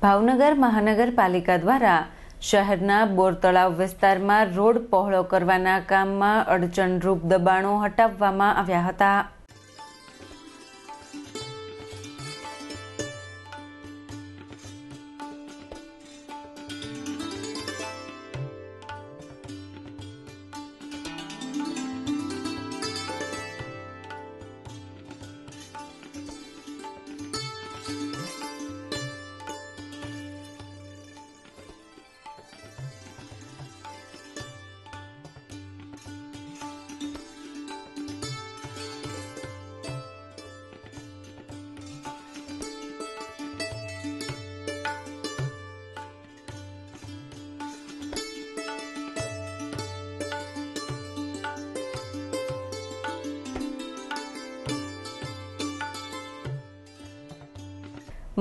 ભાવનગર મહાનગરપાલિકા દ્વારા શહેરના બોરતળાવ વિસ્તારમાં રોડ પહોળો કરવાના કામમાં અડચણરૂપ દબાણો હટાવવામાં આવ્યા હતા।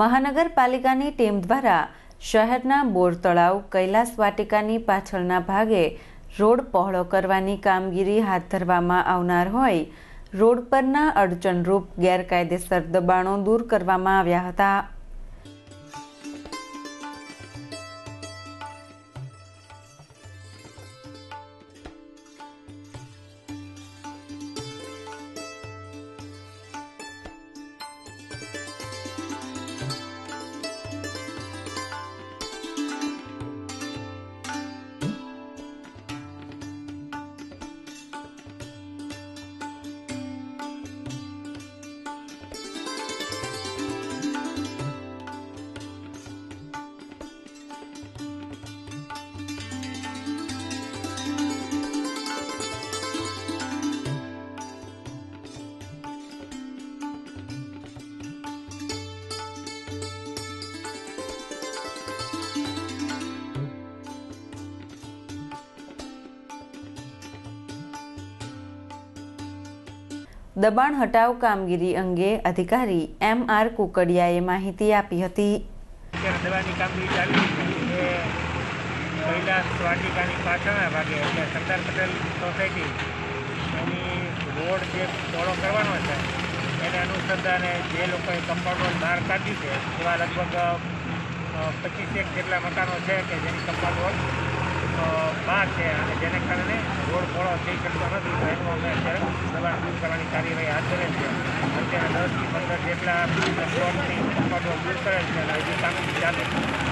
મહાનગરપાલિકાની ટીમ દ્વારા શહેરના બોરતળાવ કૈલાસ વાટિકાની પાછળના ભાગે રોડ પહોળો કરવાની કામગીરી હાથ ધરવામાં આવનાર હોય રોડ પરના અડચણરૂપ ગેરકાયદેસર દબાણો દૂર કરવામાં આવ્યા હતા। દબાણ હટાવ કામગીરી અંગે અધિકારી એમ.આર. કુકડિયાએ માહિતી આપી હતી। દબાણની કામગીરી ચાલી રહી છે કૈલાસ વાટિકાની પાછળના ભાગે એટલે સરદાર પટેલ સોસાયટી એની રોડ જે પહોળો કરવાનો છે એને અનુસંધાને જે લોકોએ કમ્પાઉન્ડ બહાર કાઢી છે એવા લગભગ 25 જેટલા મકાનો છે કે જેની કમ્પાઉન્ડ બહાર છે અને જેને કારણે રોડ પહોળો થઈ શકતો નથી તો એનું અમે અત્યારે દબાણ દૂર કરવાની કાર્યવાહી હાથ ધરેલ છે। અત્યારે 10 થી 15 જેટલા પ્લોટની કમ્પાઉન્ડ દૂર કરેલ છે અને હજી કામગીરી ચાલે છે।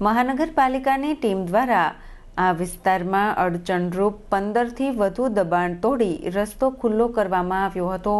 મહાનગરપાલિકાની ટીમ દ્વારા આ વિસ્તારમાં અડચણરૂપ 15થી વધુ દબાણ તોડી રસ્તો ખુલ્લો કરવામાં આવ્યો હતો।